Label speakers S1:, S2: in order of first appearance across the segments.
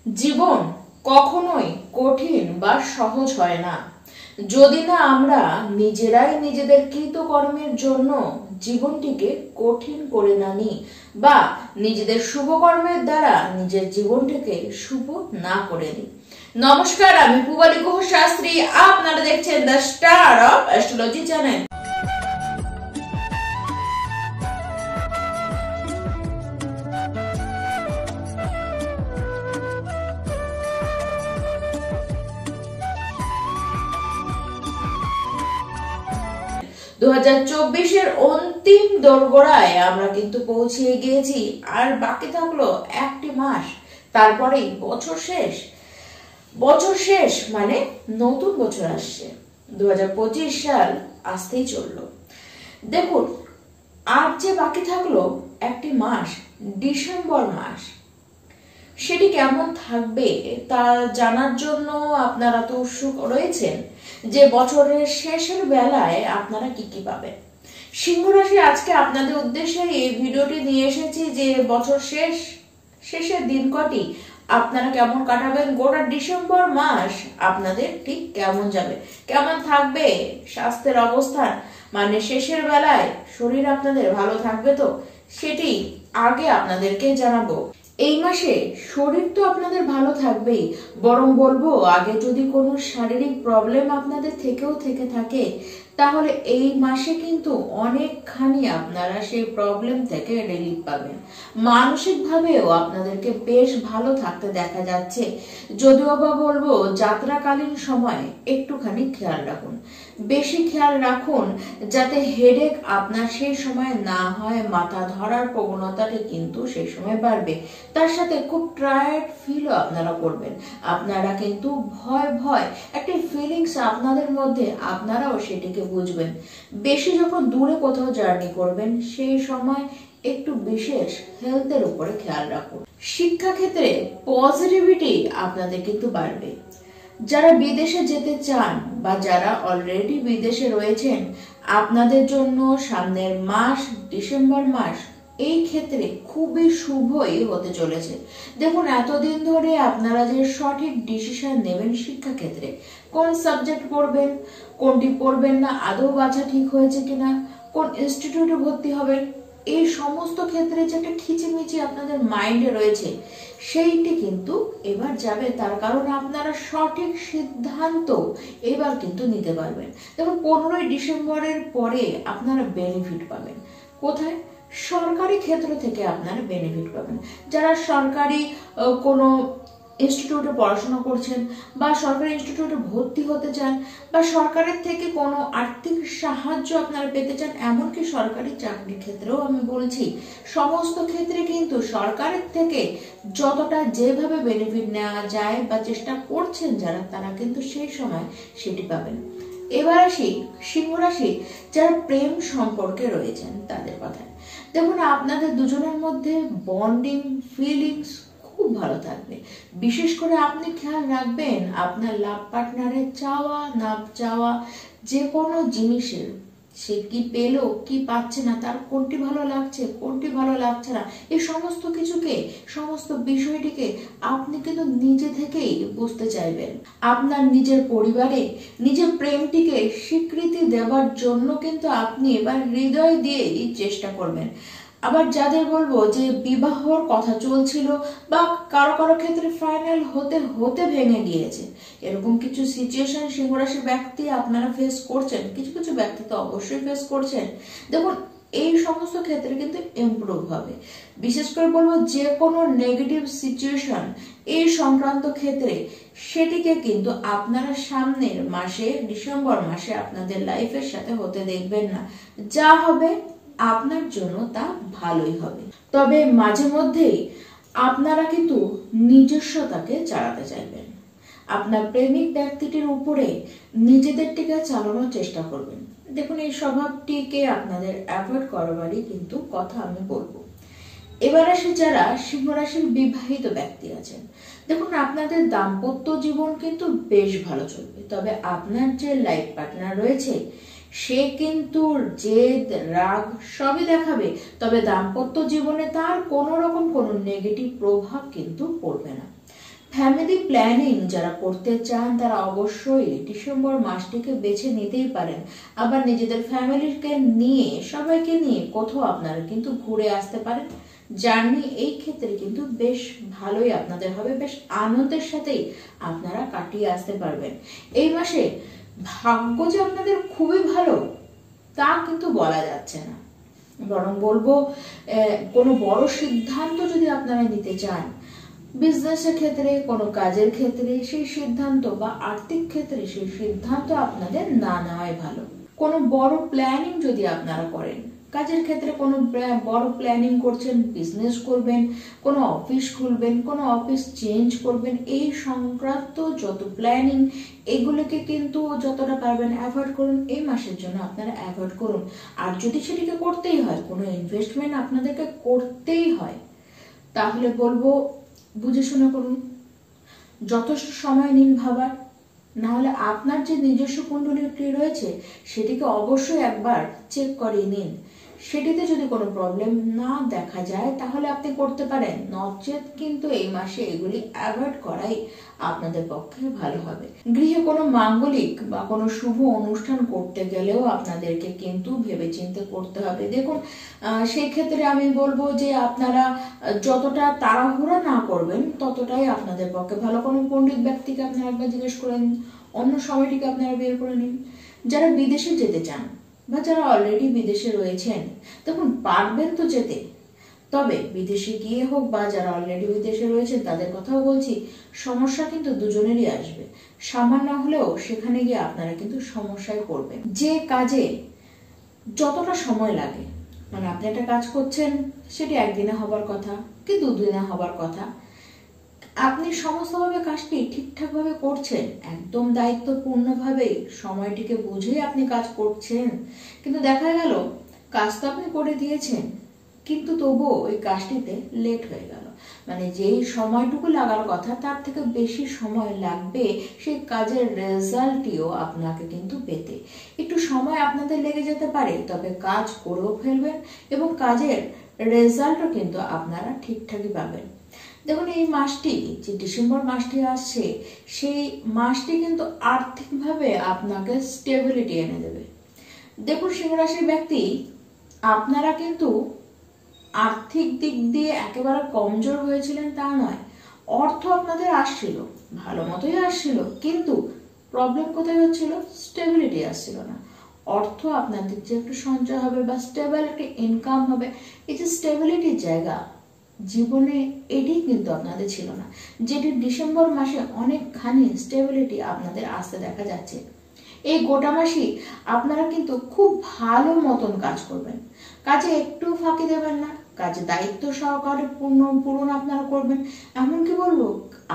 S1: জীবন কখনোই কঠিন বা সহজ হয় না যদি না আমরা নিজেরাই নিজেদের কৃতকর্মের জন্য জীবনটিকে কঠিন করে না নিই বা নিজেদের শুভকর্মের দ্বারা নিজের জীবনটিকে শুভ না করে নিই। নমস্কার, আমি পূবালী গুহ শাস্ত্রী। আপনারা দেখছেন the star of astrology channel. দু 2024-এর অন্তিম দোরগোড়ায় আমরা কিন্তু পৌঁছে গিয়েছি, আর বাকি থাকলো একটি মাস, তারপরেই বছর শেষ মানে নতুন বছর আসছে। 2025 সাল আসতেই চললো। দেখুন, আর যে বাকি থাকলো একটি মাস, ডিসেম্বর মাস, সেটি কেমন থাকবে তা জানার জন্য আপনারা তো উৎসুক রয়েছেন যে বছরের শেষের বেলায় আপনারা কি কি পাবেন। সিংহ রাশি, আজকে আপনাদের উদ্দেশ্যে এই ভিডিওটি নিয়ে এসেছি যে বছর শেষের দিন কটি আপনারা কেমন কাটাবেন, গোটা ডিসেম্বর মাস আপনাদের ঠিক কেমন যাবে, কেমন থাকবে স্বাস্থ্যের অবস্থান, মানে শেষের বেলায় শরীর আপনাদের ভালো থাকবে তো, সেটি আগে আপনাদেরকে জানাবো। এই মাসে শরীর তো আপনাদের ভালো থাকবেই, বরং বলবো আগে যদি কোনো শারীরিক প্রবলেম আপনাদের থেকে থাকে, তাহলে এই মাসে কিন্তু অনেকখানি আপনারা সেই প্রবলেম থেকে রিলিফ পাবেন। মানসিক ভাবেও আপনাদেরকে বেশ ভালো থাকতে দেখা যাচ্ছে। যদিও বা বলবো যাত্রাকালীন সময় একটুখানি খেয়াল রাখুন, বেশি খেয়াল রাখুন যাতে হেডেক আপনার সেই সময় না হয়। মাথা ধরার প্রবণতাটি কিন্তু সেই সময় বাড়বে, তার সাথে খুব টায়ার্ড ফিলও আপনারা করবেন। আপনারা কিন্তু ভয় একটা ফিলিংস আপনাদের মধ্যে, আপনারাও সেটিকে বুঝবেন। বেশি যখন দূরে কোথাও জার্নি করবেন, সেই সময় একটু বিশেষ হেলথের উপরে খেয়াল রাখুন। শিক্ষা ক্ষেত্রে পজিটিভিটি আপনাদের কিন্তু বাড়বে। যারা বিদেশে যেতে চান বা যারা অলরেডি বিদেশে রয়েছেন, আপনাদের জন্য সামনের মাস, ডিসেম্বর মাস, এই ক্ষেত্রে খুবই শুভই হতে চলেছে। দেখুন, এতদিন ধরে আপনারা যে সঠিক ডিসিশন নেবেন শিক্ষা ক্ষেত্রে, কোন সাবজেক্ট পড়বেন, কোনটি পড়বেন না, আদৌ বাছা ঠিক হয়েছে কিনা, কোন ইনস্টিটিউটে ভর্তি হবেন, এই সমস্ত ক্ষেত্রে যে একটা খিচিমিচি আপনাদের মাইন্ডে রয়েছে, সেইটি কিন্তু এবার যাবে। তার কারণ আপনারা সঠিক সিদ্ধান্ত এবার কিন্তু নিতে পারবেন। দেখুন, 15ই ডিসেম্বরের পরে আপনারা বেনিফিট পাবেন। কোথায়? সরকারি ক্ষেত্র থেকে আপনারা বেনিফিট পাবেন। যারা সরকারি কোনো ইনস্টিটিউটে পড়াশোনা করছেন বা সরকারি ইনস্টিটিউটে ভর্তি হতে চান বা সরকারের থেকে কোনো আর্থিক সাহায্য আপনারা পেতে চান, এমনকি সরকারি চাকরির ক্ষেত্রেও আমি বলছি, সমস্ত ক্ষেত্রে কিন্তু সরকারের থেকে যতটা যেভাবে বেনিফিট নেওয়া যায় বা চেষ্টা করছেন যারা, তারা কিন্তু সেই সময় সেটি পাবেন। এবার আসি সিংহ রাশি, যারা প্রেম সম্পর্কে রয়েছেন তাদের কথায়। দেখুন, আপনাদের দুজনের মধ্যে বন্ডিং ফিলিংস খুব ভালো থাকবে। বিশেষ করে আপনি খেয়াল রাখবেন আপনার লাভ পার্টনারের চাওয়া না চাওয়া যে কোনো জিনিসের, সে কি পেলো কি পাচ্ছে না, তার কোনটি ভালো লাগছে কোনটি ভালো লাগছে না, এই সমস্ত কিছুকে, সমস্ত বিষয়টিকে আপনি কিন্তু নিজে থেকেই বুঝতে চাইবেন। আপনার নিজের পরিবারে নিজের প্রেমটিকে স্বীকৃতি দেওয়ার জন্য কিন্তু আপনি এবার হৃদয় দিয়েই চেষ্টা করবেন। আবার যাদের বলবো যে বিবাহর কথা চলছিল বা কারো ক্ষেত্রে ফাইনাল হতে ভেঙে গিয়েছে, এরকম কিছু সিচুয়েশন সিংহ রাশির ব্যক্তি আপনারা ফেস করছেন, কিছু ব্যক্তি তো অবশ্যই ফেস করছেন। দেখুন, এই সমস্ত ক্ষেত্রে কিন্তু ইমপ্রুভ হবে। বিশেষ করে বলবো যে কোনো নেগেটিভ সিচুয়েশন এই সংক্রান্ত ক্ষেত্রে, সেটিকে কিন্তু আপনারা সামনের মাসে, ডিসেম্বর মাসে আপনাদের লাইফের সাথে হতে দেখবেন না। যা হবে আপনার জন্য তা ভালোই হবে। তবে মাঝে মধ্যেই আপনারা কিন্তু নিজস্বতাকে চালাতে চাইবেন। আপনার প্রেমিক ব্যক্তিটির উপরে নিজেদের টিকে চালানোর চেষ্টা করবেন। দেখুন, এই স্বভাবটিকে আপনাদের অ্যাভয়েড করবারই কিন্তু কথা আমি বলবো। এবার আসে যারা সিংহ রাশির বিবাহিত ব্যক্তি আছেন। দেখুন, আপনাদের দাম্পত্য জীবন কিন্তু বেশ ভালো চলবে। তবে আপনার যে লাইফ পার্টনার রয়েছে, সে কিন্তু জেদ রাগ সবই দেখাবে, তবে দাম্পত্য জীবনে তার কোনো রকম কোনো নেগেটিভ প্রভাব কিন্তু পড়বে না। ফ্যামিলি প্ল্যানিং যারা করতে চান তারা অবশ্যই ডিসেম্বর মাসটিকে বেছে নিতেই পারেন। আবার নিজেদের ফ্যামিলিকে নিয়ে, সবাইকে নিয়ে কোথাও আপনারা কিন্তু ঘুরে আসতে পারেন। জার্নি এই ক্ষেত্রে কিন্তু বেশ ভালোই আপনাদের হবে, বেশ আনন্দের সাথেই আপনারা কাটিয়ে আসতে পারবেন। এই মাসে ভাগ্য যে আপনাদের খুবই ভালো তা কিন্তু বলা যাচ্ছে না, বরং বলবো কোনো বড় সিদ্ধান্ত যদি আপনারা নিতে চান, বিজনেসের ক্ষেত্রে, কোনো কাজের ক্ষেত্রে, সেই সিদ্ধান্ত বা আর্থিক ক্ষেত্রে সেই সিদ্ধান্ত আপনাদের না নেওয়াই ভালো। কোনো বড় প্ল্যানিং যদি আপনারা করেন, কাজের ক্ষেত্রে কোনো বড় প্ল্যানিং করছেন, বিজনেস করবেন, কোনো অফিস খুলবেন, কোনো অফিস চেঞ্জ করবেন, এই সংক্রান্ত যত প্ল্যানিং এগুলোকে কিন্তু যতটা পারবেন অ্যাভয়েড করুন। এই মাসের জন্য আপনারা অ্যাভয়েড করুন। আর যদি সেটিকে করতেই হয়, কোনো ইনভেস্টমেন্ট আপনাদেরকে করতেই হয়, তাহলে বলবো বুঝে শুনে করুন, যথেষ্ট সময় নিন ভাবার। না হলে আপনার যে নিজস্ব কুণ্ডলিটি রয়েছে সেটিকে অবশ্যই একবার চেক করিয়ে নিন। সেটিতে যদি কোনো প্রবলেম না দেখা যায় তাহলে আপনি করতে পারেন, নচেত কিন্তু এই মাসে এগুলি অ্যাভয়েড করাই আপনাদের পক্ষে ভালো হবে। গৃহে কোনো মাঙ্গলিক বা কোনো শুভ অনুষ্ঠান করতে গেলেও আপনাদেরকে কিন্তু ভেবেচিন্তে করতে হবে। দেখুন, সেই ক্ষেত্রে আমি বলবো যে আপনারা যতটা তাড়াহুড়া না করবেন ততটাই আপনাদের পক্ষে ভালো। কোনো পণ্ডিত ব্যক্তিকে আপনারা একবার জিজ্ঞেস করেন, অন্য সময়টিকে আপনারা বের করে নিন। যারা বিদেশে যেতে চান বা যারা অলরেডি বিদেশে রয়েছেন, দেখুন পারবেন তো যেতে, তবে বিদেশে গিয়ে হোক বা যারা অলরেডি বিদেশে রয়েছেন তাদের কথাও বলছি, সমস্যা কিন্তু দুজনেরই আসবে। সামান্য হলেও সেখানে গিয়ে আপনারা কিন্তু সমস্যায় পড়বেন। যে কাজে যতটা সময় লাগে, মানে আপনি একটা কাজ করছেন, সেটি একদিনে হবার কথা কি দুদিনে হবার কথা, আপনি সমস্তভাবে কাজটি ঠিকঠাকভাবে করছেন, একদম দায়িত্বপূর্ণভাবে সময়টিকে বুঝেই আপনি কাজ করছেন, কিন্তু দেখা গেল কাজ তো আপনি করে দিয়েছেন কিন্তু তবুও ওই কাজটিতে লেট হয়ে গেল, মানে যেই সময়টুকু লাগার কথা তার থেকে বেশি সময় লাগবে সেই কাজের রেজাল্টটিও আপনাকে কিন্তু পেতে। একটু সময় আপনাদের লেগে যেতে পারে, তবে কাজ করেও ফেলবেন এবং কাজের রেজাল্টও কিন্তু আপনারা ঠিকঠাকই পাবেন। দেখুন, এই মাসটি যে ডিসেম্বর মাসটি আসছে, সেই মাসটি কিন্তু আর্থিকভাবে আপনাকে স্টেবিলিটি এনে দেবে। দেখুন, সিংহ রাশির ব্যক্তি আপনারা কিন্তু আর্থিক দিক দিয়ে একেবারে কমজোর হয়েছিলেন তা নয়, অর্থ আপনাদের আসছিল, ভালো মতোই আসছিল, কিন্তু প্রবলেম কোথায় হচ্ছিল, স্টেবিলিটি আসছিল না। অর্থ আপনাদের যে একটু সঞ্চয় হবে বা স্টেবল একটা ইনকাম হবে, এই যে স্টেবিলিটির জায়গা জীবনে এটি কিন্তু আপনাদের ছিল না, যেটি ডিসেম্বর মাসে অনেকখানি স্টেবিলিটি আপনাদের আসতে দেখা যাচ্ছে। এই গোটা মাসই আপনারা কিন্তু খুব ভালো মতন কাজ করবেন, কাজে একটু ফাঁকি দেবেন না, কাজে দায়িত্ব সহকারে পূরণ আপনারা করবেন। এমনকি বলবো,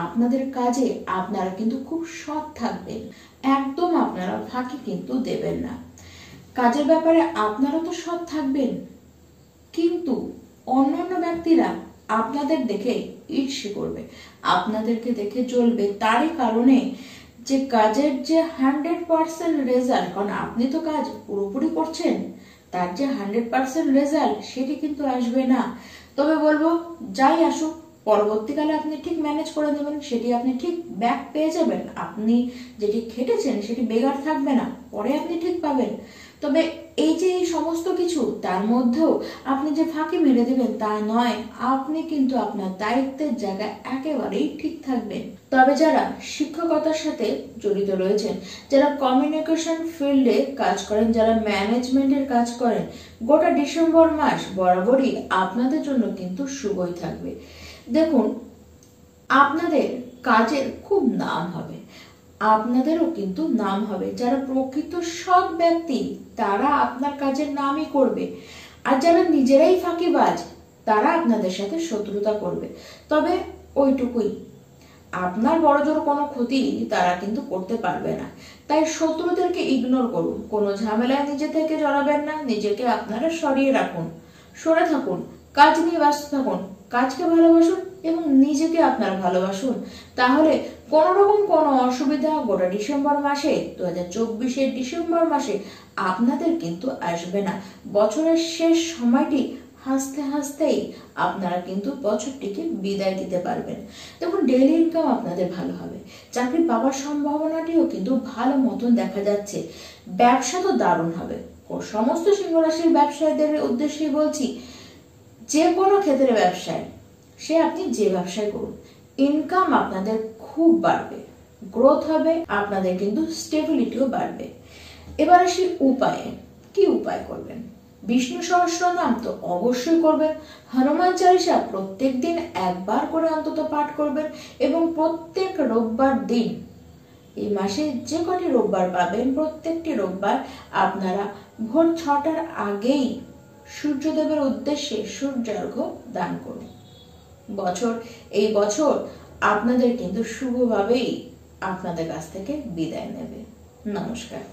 S1: আপনাদের কাজে আপনারা কিন্তু খুব সৎ থাকবেন, একদম আপনারা ফাঁকি কিন্তু দেবেন না। কাজের ব্যাপারে আপনারা তো সৎ থাকবেন, কিন্তু অন্যান্য ব্যক্তিরা আপনাদের দেখে ঈর্ষে করবে, আপনাদেরকে দেখে জ্বলবে, তারই কারণে যে কাজের যে 100% রেজাল্ট, কারণ আপনি তো কাজ পুরোপুরি করছেন, তার যে 100% রেজাল্ট সেটি কিন্তু আসবে না। তবে বলবো, যাই আসুক পরবর্তীকালে আপনি ঠিক ম্যানেজ করে নেবেন, সেটি আপনি ঠিক ব্যাক পেয়ে যাবেন। আপনি যেটি খেটেছেন সেটি বেকার থাকবে না, পরে আপনি ঠিক পাবেন। তবে এই যে এই সমস্ত কিছু, তার মধ্যেও আপনি যে ফাঁকি মেরে দেবেন তা নয়, আপনি কিন্তু আপনার দায়িত্বের জায়গায় একেবারেই ঠিক থাকবেন। তবে যারা শিক্ষকতার সাথে জড়িত রয়েছেন, যারা কমিউনিকেশন ফিল্ডে কাজ করেন, যারা ম্যানেজমেন্টের কাজ করেন, গোটা ডিসেম্বর মাস বরাবরই আপনাদের জন্য কিন্তু শুভই থাকবে। দেখুন, আপনাদের কাজের খুব নাম হবে, আপনাদেরও কিন্তু নাম হবে। যারা প্রকৃত সৎ ব্যক্তি তারা আপনার কাজের নামই করবে, আর যারা নিজেরাই ফাঁকিবাজ তারা আপনাদের সাথে শত্রুতা করবে। তবে ওইটুকুই, আপনার বড়জোর কোনো ক্ষতি তারা কিন্তু করতে পারবে না, তাই শত্রুদেরকে ইগনোর করুন, কোনো ঝামেলায় নিজে থেকে জড়াবেন না, নিজেকে আপনারা সরিয়ে রাখুন, সরে থাকুন, কাজ নিয়ে ব্যস্ত থাকুন, কাজকে ভালোবাসুন এবং নিজেকে আপনারা ভালোবাসুন, তাহলে কোন রকম কোনো অসুবিধা গোটা ডিসেম্বর মাসে 2024 ডিসেম্বর মাসে আপনাদের কিন্তু আসবে না। বছরের শেষ সময়টি হাসতে হাসতেই আপনারা কিন্তু বছরটিকে বিদায় দিতে পারবেন। দেখুন, ডেইলি ইনকাম আপনাদের ভালো হবে, চাকরি পাওয়ার সম্ভাবনাটিও কিন্তু ভালো মতন দেখা যাচ্ছে। ব্যবসা তো দারুণ হবে। সমস্ত সিংহ রাশির ব্যবসায়ীদের উদ্দেশ্যে বলছি, যে কোনো ক্ষেত্রে ব্যবসায় সে আপনি যে ব্যবসায় করুন, ইনকাম আপনাদের খুব বাড়বে, গ্রোথ হবে, আপনাদের কিন্তু স্টেবিলিটিও বাড়বে। এবার আসি উপায়ে। কি উপায় করবেন? বিষ্ণু সহস্রনাম তো অবশ্যই করবেন, হনুমান চালিসা প্রত্যেক দিন একবার করে অন্তত পাঠ করবেন, এবং প্রত্যেক রোববার দিন, এই মাসে যে কটি রোববার পাবেন প্রত্যেকটি রোববার আপনারা ভোর 6টার আগেই সূর্যদেবের উদ্দেশ্যে সূর্যার্ঘ্য দান করুন। এই বছর আপনাদের কিন্তু শুভভাবেই আপনাদের কাছ থেকে বিদায় নেবে। নমস্কার।